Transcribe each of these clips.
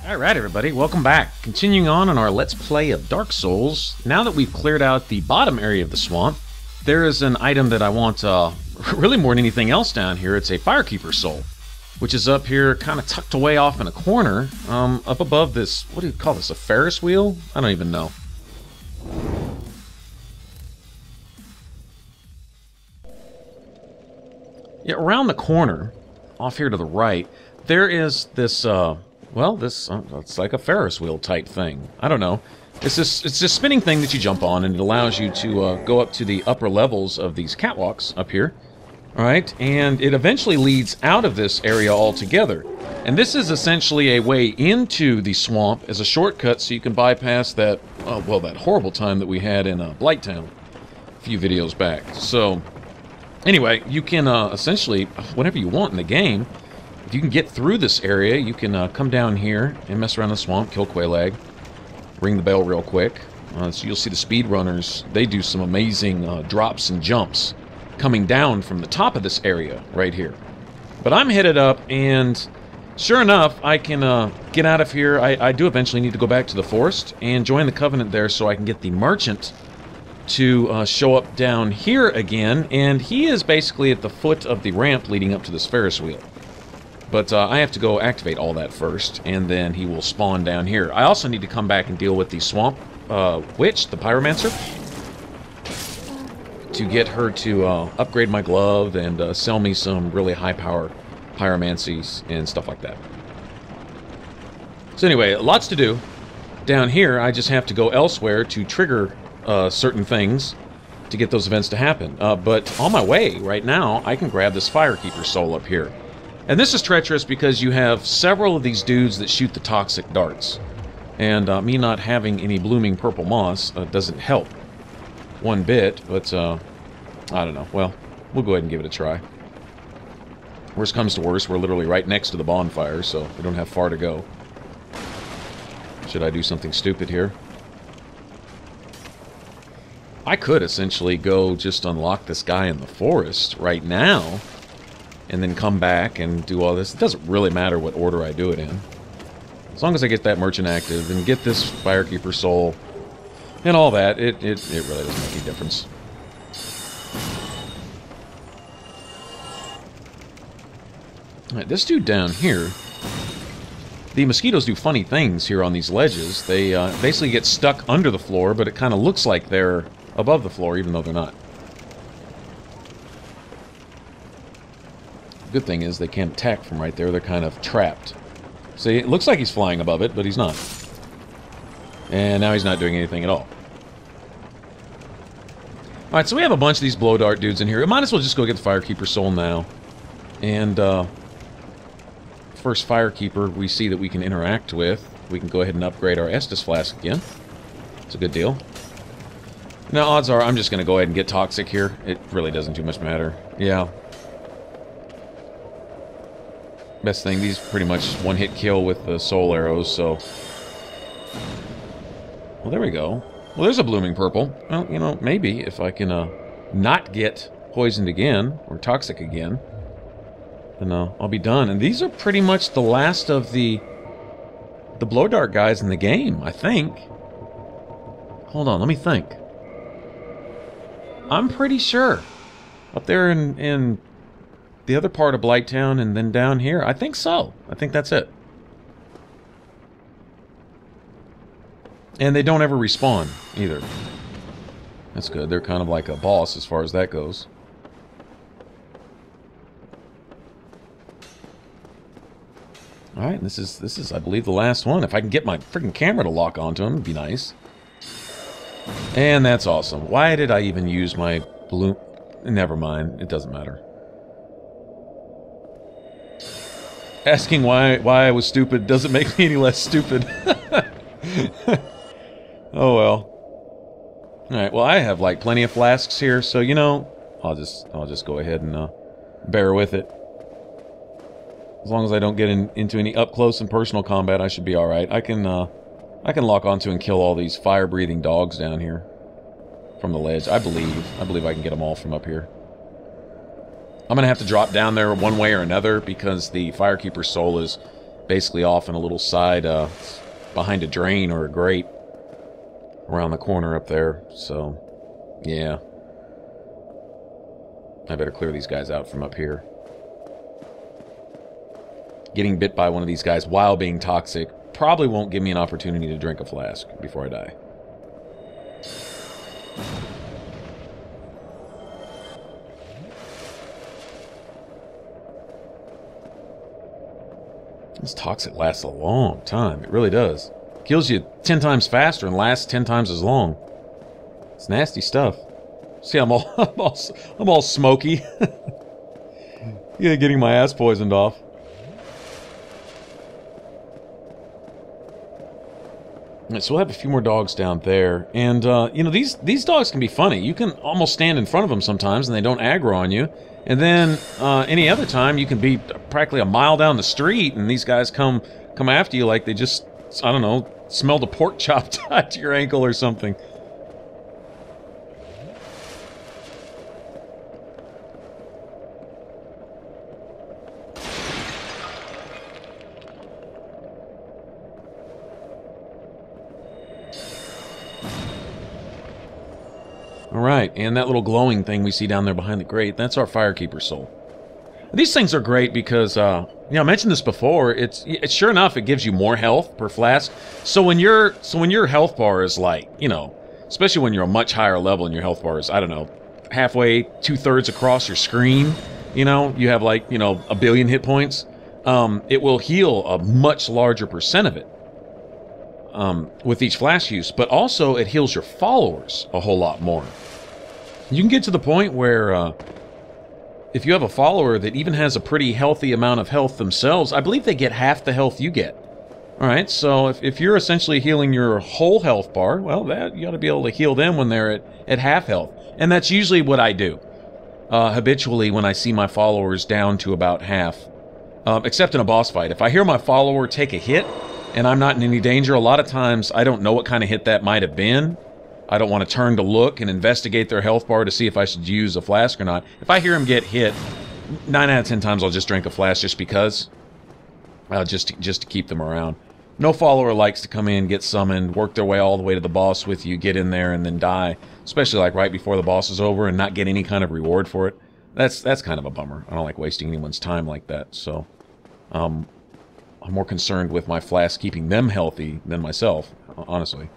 Alright everybody, welcome back. Continuing on our Let's Play of Dark Souls. Now that we've cleared out the bottom area of the swamp, there is an item that I want really more than anything else down here. It's a Firekeeper Soul, which is up here kind of tucked away off in a corner, up above this, what do you call this, a Ferris wheel? I don't even know. Yeah, around the corner, off here to the right, there is this, well, it's like a Ferris wheel type thing. I don't know. It's this spinning thing that you jump on, and it allows you to go up to the upper levels of these catwalks up here. Alright, and it eventually leads out of this area altogether. And this is essentially a way into the swamp as a shortcut so you can bypass that, well, that horrible time that we had in Blighttown a few videos back. So, anyway, you can essentially, whenever you want in the game, if you can get through this area, you can come down here and mess around the swamp, kill Quelaag, ring the bell real quick. So you'll see the speedrunners, they do some amazing drops and jumps coming down from the top of this area right here. But I'm headed up, and sure enough, I can get out of here. I do eventually need to go back to the forest and join the Covenant there so I can get the merchant to show up down here again, and he is basically at the foot of the ramp leading up to this Ferris wheel. But I have to go activate all that first, and then he will spawn down here. I also need to come back and deal with the Swamp Witch, the Pyromancer, to get her to upgrade my glove and sell me some really high-power pyromancies and stuff like that. So anyway, lots to do. Down here, I just have to go elsewhere to trigger certain things to get those events to happen. But on my way, right now, I can grab this Firekeeper Soul up here. And this is treacherous because you have several of these dudes that shoot the toxic darts. And me not having any blooming purple moss doesn't help one bit, but I don't know. Well, we'll go ahead and give it a try. Worst comes to worst, we're literally right next to the bonfire, so we don't have far to go. Should I do something stupid here? I could essentially go just unlock this guy in the forest right now, and then come back and do all this. It doesn't really matter what order I do it in. As long as I get that merchant active and get this Firekeeper Soul and all that, it really doesn't make any difference. Alright, this dude down here, the mosquitoes do funny things here on these ledges. They basically get stuck under the floor, but it kind of looks like they're above the floor, even though they're not. Good thing is they can't attack from right there. They're kind of trapped. See, it looks like he's flying above it, but he's not. And now he's not doing anything at all. Alright, so we have a bunch of these blow dart dudes in here. We might as well just go get the Firekeeper Soul now. And, first Firekeeper we see that we can interact with, we can go ahead and upgrade our Estus Flask again. It's a good deal. Now, odds are I'm just going to go ahead and get Toxic here. It really doesn't too much matter. Yeah. Best thing, these pretty much one-hit kill with the soul arrows, so... Well, there we go. Well, there's a blooming purple. Well, you know, maybe if I can not get poisoned again, or toxic again, then I'll be done. And these are pretty much the last of the blow dart guys in the game, I think. Hold on, let me think. I'm pretty sure. Up there in the other part of Blighttown and then down here, I think so. I think that's it. And they don't ever respawn, either. That's good. They're kind of like a boss as far as that goes. Alright, this is, I believe, the last one. If I can get my freaking camera to lock onto him, it'd be nice. And that's awesome. Why did I even use my blue... Never mind. It doesn't matter. Asking why I was stupid doesn't make me any less stupid. Oh well. Alright, well I have like plenty of flasks here, so you know, I'll just go ahead and bear with it. As long as I don't get into any up close and personal combat, I should be alright. I can lock onto and kill all these fire-breathing dogs down here from the ledge. I believe I can get them all from up here. I'm gonna have to drop down there one way or another because the Firekeeper Soul is basically off in a little side, behind a drain or a grate around the corner up there. So, yeah. I better clear these guys out from up here. Getting bit by one of these guys while being toxic probably won't give me an opportunity to drink a flask before I die. This toxic lasts a long time. It really does. Kills you 10 times faster and lasts 10 times as long. It's nasty stuff. See, I'm all smoky. Yeah, getting my ass poisoned off. So we'll have a few more dogs down there, and you know, these dogs can be funny. You can almost stand in front of them sometimes, and they don't aggro on you. And then any other time, you can be practically a mile down the street, and these guys come after you like they just, I don't know, smelled a pork chop tied to your ankle or something. Alright, and that little glowing thing we see down there behind the grate, that's our Firekeeper soul. These things are great because, you know, I mentioned this before, it's sure enough, it gives you more health per flask. So when your health bar is like, you know, especially when you're a much higher level and your health bar is, I don't know, halfway, 2/3 across your screen, you know, you have like, you know, 1 billion hit points, it will heal a much larger percent of it. With each flask use, but also it heals your followers a whole lot more. You can get to the point where if you have a follower that even has a pretty healthy amount of health themselves, I believe they get half the health you get. Alright, so if you're essentially healing your whole health bar, well, you ought to be able to heal them when they're at half health. And that's usually what I do. Habitually, when I see my followers down to about half. Except in a boss fight. If I hear my follower take a hit, and I'm not in any danger, a lot of times I don't know what kind of hit that might have been. I don't want to turn to look and investigate their health bar to see if I should use a flask or not. If I hear them get hit, 9 out of 10 times I'll just drink a flask just because. Just to keep them around. No follower likes to come in, get summoned, work their way all the way to the boss with you, get in there, and then die. Especially like right before the boss is over and not get any kind of reward for it. That's kind of a bummer. I don't like wasting anyone's time like that, so... I'm more concerned with my flask keeping them healthy than myself, honestly.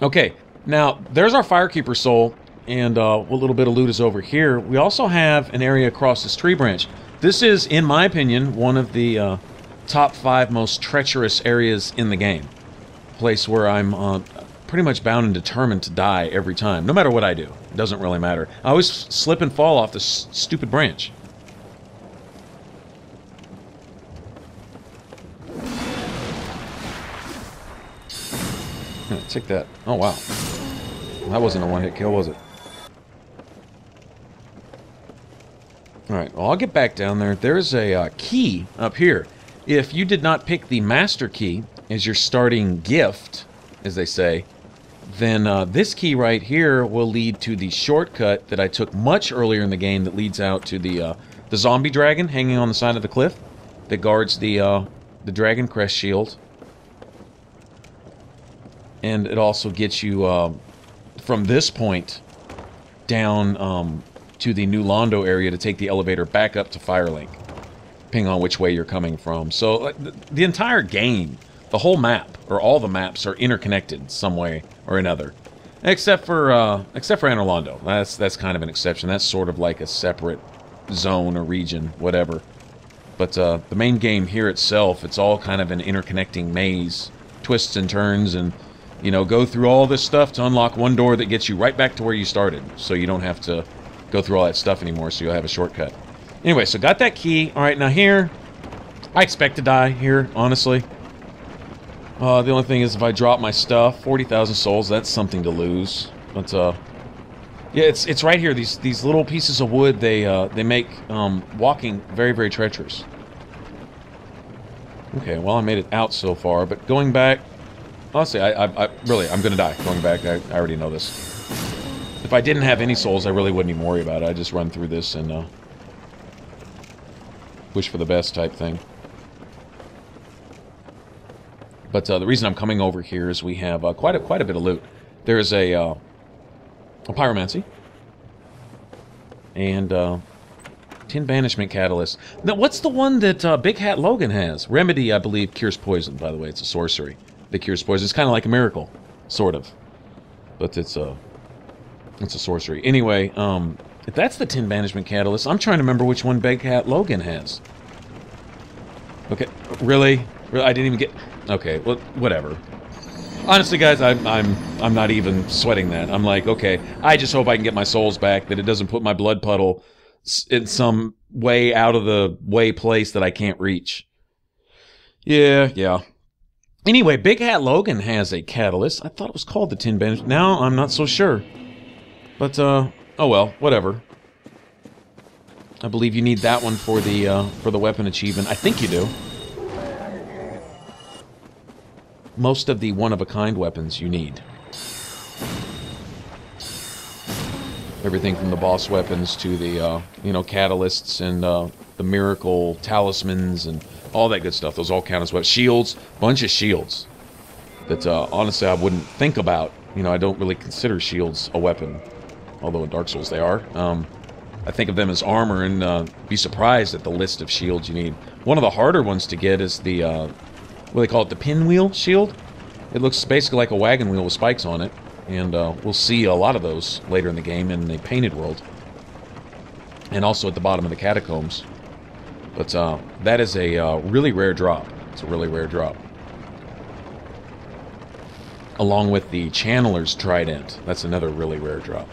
Okay, now, there's our Firekeeper soul, and what little bit of loot is over here. We also have an area across this tree branch. This is, in my opinion, one of the top 5 most treacherous areas in the game. Place where I'm pretty much bound and determined to die every time, no matter what I do. It doesn't really matter. I always slip and fall off this stupid branch. Take that. Oh, wow. That wasn't a one-hit kill, was it? Alright, well, I'll get back down there. There's a key up here. If you did not pick the master key as your starting gift, as they say, then this key right here will lead to the shortcut that I took much earlier in the game that leads out to the zombie dragon hanging on the side of the cliff that guards the dragon crest shield. And it also gets you from this point down to the new Londo area to take the elevator back up to Firelink, depending on which way you're coming from. So the entire game, the whole map, or all the maps, are interconnected some way or another, except for Anor Londo. That's kind of an exception. That's sort of like a separate zone or region, whatever. But the main game here itself, it's all kind of an interconnecting maze, twists and turns, and you know, go through all this stuff to unlock one door that gets you right back to where you started. So you don't have to go through all that stuff anymore, so you'll have a shortcut. Anyway, so got that key. Alright, now here, I expect to die here, honestly. The only thing is if I drop my stuff, 40,000 souls, that's something to lose. But, yeah, it's right here. These little pieces of wood, they make walking very, very treacherous. Okay, well, I made it out so far, but going back... Honestly, I'm gonna die going back. I already know this. If I didn't have any souls, I really wouldn't even worry about it. I'd just run through this and, wish for the best type thing. But the reason I'm coming over here is we have quite a bit of loot. There's a pyromancy and tin banishment catalyst. Now, what's the one that Big Hat Logan has? Remedy, I believe, cures poison. By the way, it's a sorcery that cures poison. It's kind of like a miracle, sort of, but it's a sorcery. Anyway, if that's the tin banishment catalyst, I'm trying to remember which one Big Hat Logan has. Okay, really? I didn't even get. Okay, well, whatever. Honestly, guys, I'm not even sweating that. I'm like, okay, I just hope I can get my souls back, that it doesn't put my blood puddle in some way out of the way place that I can't reach. Yeah. Anyway, Big Hat Logan has a catalyst. I thought it was called the Tin Bench. Now I'm not so sure. But, oh well, whatever. I believe you need that one for the weapon achievement. I think you do. Most of the one-of-a-kind weapons you need. Everything from the boss weapons to the, you know, catalysts and the miracle talismans and all that good stuff. Those all count as weapons. Shields, bunch of shields. That, honestly, I wouldn't think about. You know, I don't really consider shields a weapon. Although in Dark Souls they are. I think of them as armor and be surprised at the list of shields you need. One of the harder ones to get is the, what do they call it? The pinwheel shield? It looks basically like a wagon wheel with spikes on it. And we'll see a lot of those later in the game in the Painted World. And also at the bottom of the catacombs. But that is a really rare drop. It's a really rare drop. Along with the Channeler's Trident. That's another really rare drop.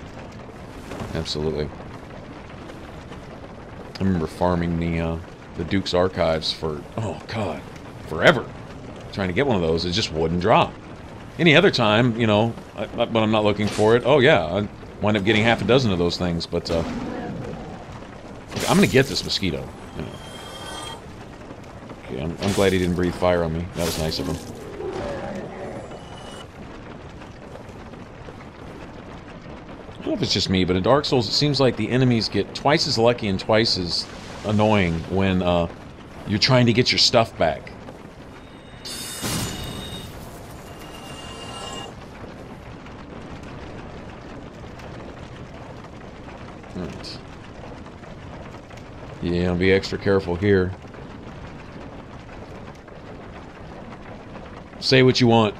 Absolutely. I remember farming the Duke's Archives for, oh god, forever. Trying to get one of those. It just wouldn't drop. Any other time, you know, when I'm not looking for it, oh yeah, I wind up getting half a dozen of those things, but, okay, I'm gonna get this mosquito. You know. Okay, I'm glad he didn't breathe fire on me. That was nice of him. I don't know if it's just me, but in Dark Souls, it seems like the enemies get twice as lucky and twice as annoying when, you're trying to get your stuff back. Right. Yeah, I'll be extra careful here. Say what you want.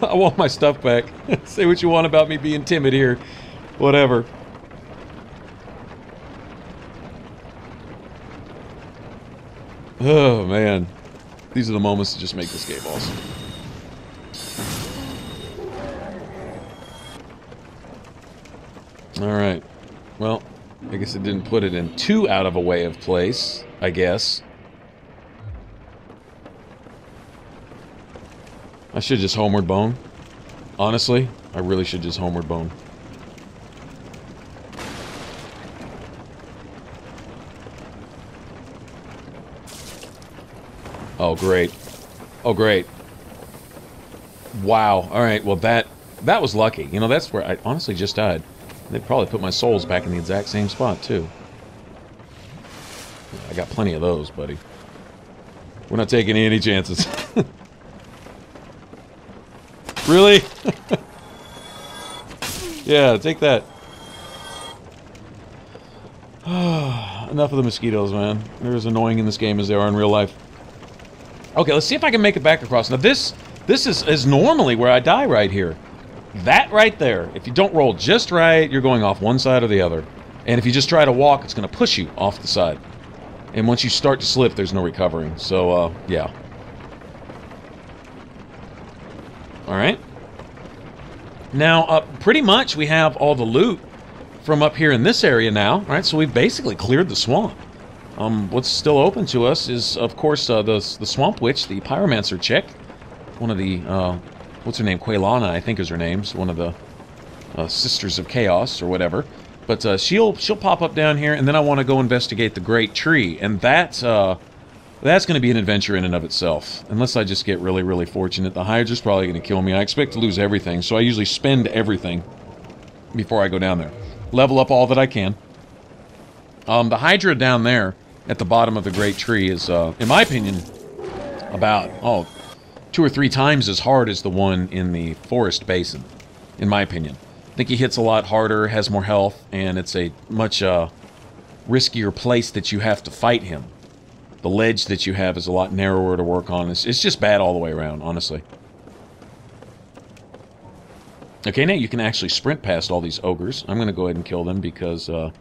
I want my stuff back. Say what you want about me being timid here. Whatever. Oh, man. These are the moments that just make this game awesome. Alright. Well, I guess it didn't put it in too out of a way of place, I guess. I should just homeward bone. Honestly, I really should just homeward bone. Oh, great. Oh, great. Wow. Alright, well that was lucky. You know, that's where I honestly just died. They'd probably put my souls back in the exact same spot, too. I got plenty of those, buddy. We're not taking any chances. Really? Yeah, take that. Enough of the mosquitoes, man. They're as annoying in this game as they are in real life. Okay, let's see if I can make it back across. Now, this is normally where I die right here. That right there, if you don't roll just right, you're going off one side or the other. And if you just try to walk, it's going to push you off the side. And once you start to slip, there's no recovering. So, yeah. Alright. Now, pretty much we have all the loot from up here in this area now. Alright, so we've basically cleared the swamp. What's still open to us is, of course, the Swamp Witch, the Pyromancer chick. One of the, what's her name? Quaylana, I think is her name. One of the Sisters of Chaos, or whatever. But she'll pop up down here, and then I want to go investigate the Great Tree. And that's going to be an adventure in and of itself. Unless I just get really, really fortunate. The Hydra's probably going to kill me. I expect to lose everything, so I usually spend everything before I go down there. Level up all that I can. The Hydra down there at the bottom of the Great Tree is, in my opinion, about, 2 or 3 times as hard as the one in the Forest Basin, in my opinion. I think he hits a lot harder, has more health, and it's a much riskier place that you have to fight him. The ledge that you have is a lot narrower to work on. It's just bad all the way around, honestly. Okay, now you can actually sprint past all these ogres. I'm going to go ahead and kill them because, you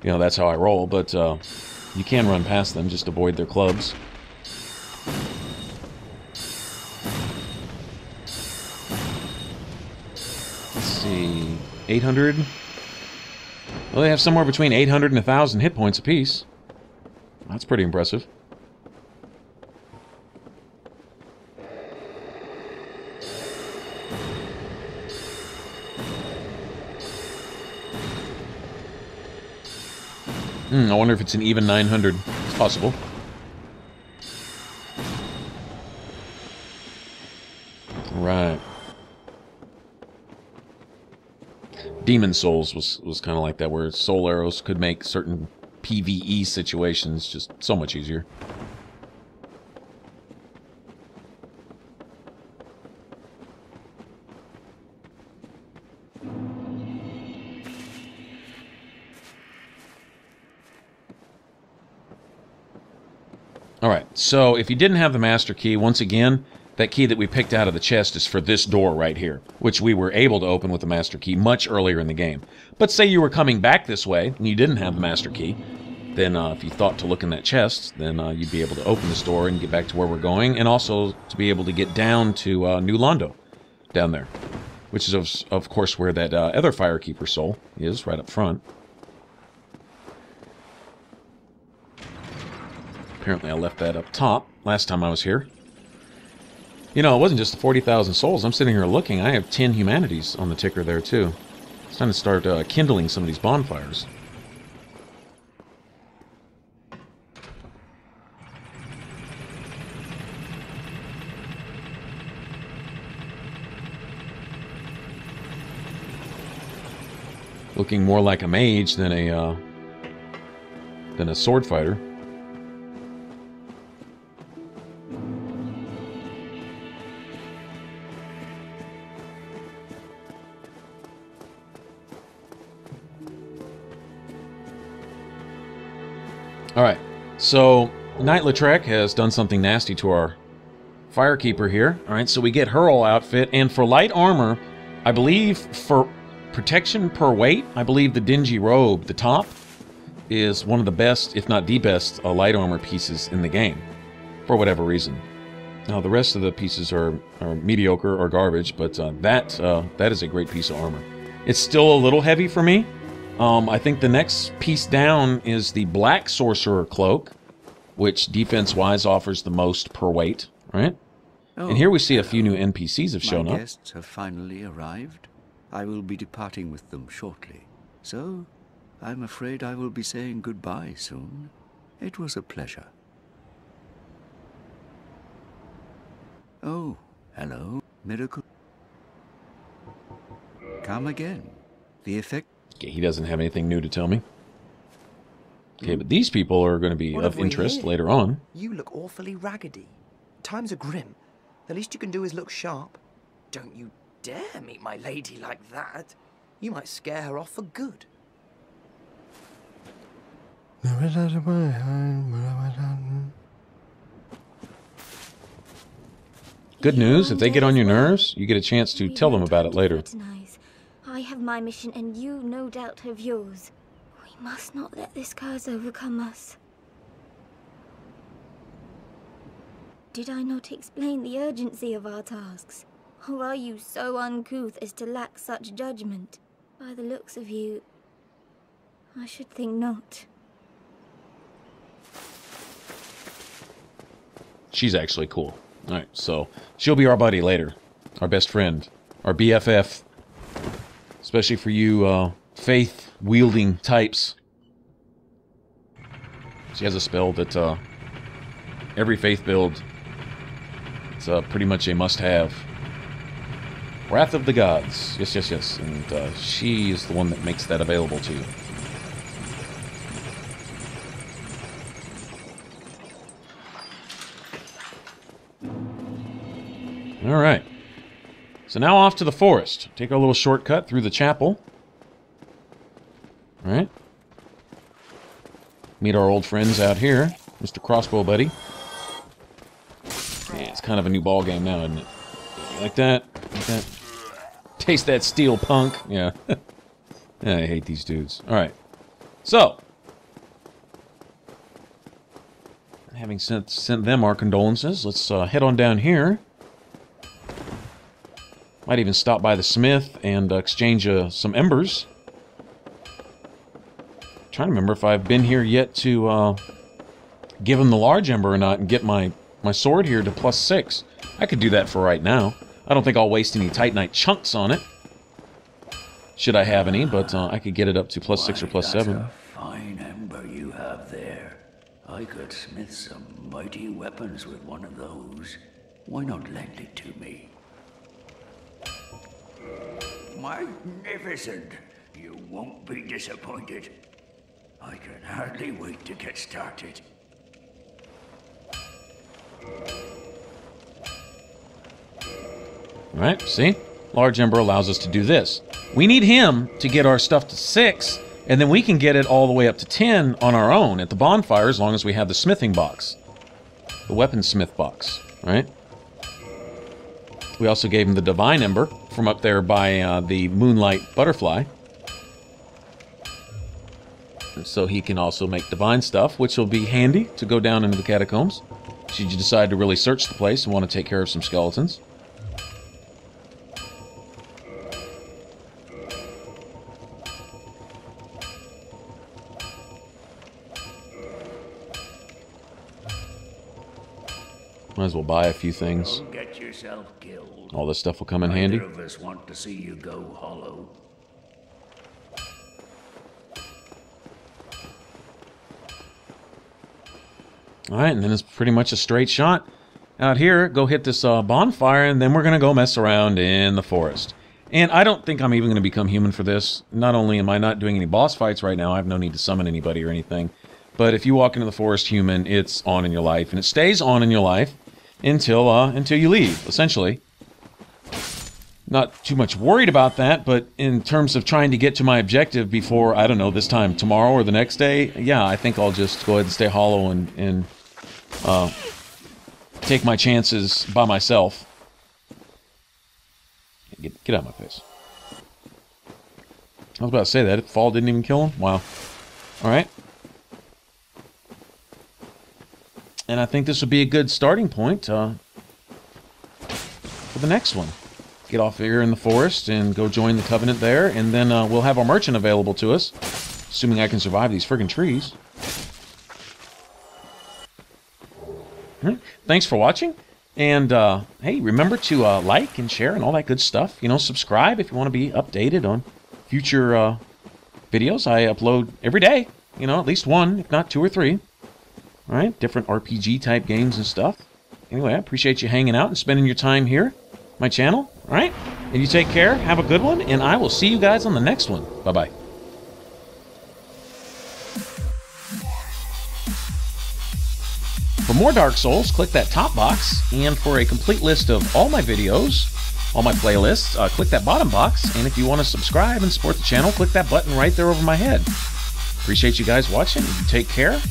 know, that's how I roll, but you can run past them, just avoid their clubs. Let's see, 800? Well, they have somewhere between 800 and 1,000 hit points apiece. That's pretty impressive. I wonder if it's an even 900. It's possible. Right. Demon Souls was kind of like that, where soul arrows could make certain PvE situations just so much easier. Alright, so if you didn't have the master key, once again, that key that we picked out of the chest is for this door right here, which we were able to open with the master key much earlier in the game. But say you were coming back this way, and you didn't have the master key, then if you thought to look in that chest, then you'd be able to open this door and get back to where we're going, and also to be able to get down to New Londo, down there. Which is, of course, where that other Firekeeper soul is, right up front. Apparently I left that up top last time I was here. You know, it wasn't just 40,000 souls. I'm sitting here looking. I have 10 humanities on the ticker there, too. It's time to start kindling some of these bonfires. Looking more like a mage than a sword fighter. Alright, so Knight Lautrec has done something nasty to our Firekeeper here. Alright, so we get her whole outfit, and for light armor, I believe for protection per weight, I believe the Dingy Robe, the top, is one of the best, if not the best, light armor pieces in the game, for whatever reason. Now, the rest of the pieces are mediocre or garbage, but that is a great piece of armor. It's still a little heavy for me. I think the next piece down is the Black Sorcerer Cloak, which defense-wise offers the most per weight, right? And here we see a few new NPCs have shown up. My guests have finally arrived. I will be departing with them shortly. So, I'm afraid I will be saying goodbye soon. It was a pleasure. Oh, hello, Miracle. Come again. The effect... Okay, he doesn't have anything new to tell me. Okay, but these people are going to be of interest later on. You look awfully raggedy. Times are grim. The least you can do is look sharp. Don't you dare meet my lady like that. You might scare her off for good. Good news, if they get on your nerves, you get a chance to tell them about it later. I have my mission and you no doubt have yours. We must not let this curse overcome us. Did I not explain the urgency of our tasks? Or are you so uncouth as to lack such judgment? By the looks of you, I should think not. She's actually cool. Alright, so she'll be our buddy later. Our best friend. Our BFF. Especially for you, faith-wielding types. She has a spell that, every faith build, it's pretty much a must-have. Wrath of the Gods. Yes, yes, yes. And she is the one that makes that available to you. Alright. So now off to the forest. Take our little shortcut through the chapel. Alright. Meet our old friends out here. Mr. Crossbow Buddy. Yeah, it's kind of a new ball game now, isn't it? Like that? Like that? Taste that steel, punk. Yeah. I hate these dudes. Alright. So. Having sent them our condolences, let's head on down here. Might even stop by the smith and exchange some embers. Trying to remember if I've been here yet to give him the large ember or not and get my sword here to +6. I could do that for right now. I don't think I'll waste any Titanite chunks on it. Should I have any, but I could get it up to +6 or +7. That's a fine ember you have there. I could smith some mighty weapons with one of those. Why not lend it to me? Magnificent! You won't be disappointed. I can hardly wait to get started. Alright, see? Large Ember allows us to do this. We need him to get our stuff to 6, and then we can get it all the way up to 10 on our own at the bonfire as long as we have the smithing box. The weaponsmith box, right? We also gave him the Divine Ember from up there by the Moonlight Butterfly. And so he can also make divine stuff, which will be handy to go down into the catacombs should you decide to really search the place and want to take care of some skeletons. Might as well buy a few things. Don't get yourself killed. All this stuff will come in handy. Neither of us want to see you go hollow. Alright, and then it's pretty much a straight shot out here. Go hit this bonfire, and then we're going to go mess around in the forest. And I don't think I'm even going to become human for this. Not only am I not doing any boss fights right now, I have no need to summon anybody or anything. But if you walk into the forest human, it's on in your life, and it stays on in your life until you leave, essentially. Not too much worried about that, but in terms of trying to get to my objective before, I don't know, this time tomorrow or the next day, yeah, I think I'll just go ahead and stay hollow and take my chances by myself. Get out of my face. I was about to say that. Fall didn't even kill him? Wow. Alright. And I think this would be a good starting point for the next one. Get off here in the forest and go join the Covenant there, and then we'll have our merchant available to us, assuming I can survive these friggin' trees. Thanks for watching, and hey, remember to like and share and all that good stuff. You know, subscribe if you want to be updated on future videos. I upload every day, you know, at least one, if not 2 or 3. All right, different RPG type games and stuff. Anyway, I appreciate you hanging out and spending your time here, my channel. All right, and you take care, have a good one, and I will see you guys on the next one. Bye-bye. For more Dark Souls, click that top box, and for a complete list of all my videos, all my playlists, click that bottom box, and if you want to subscribe and support the channel, click that button right there over my head. Appreciate you guys watching, and you take care.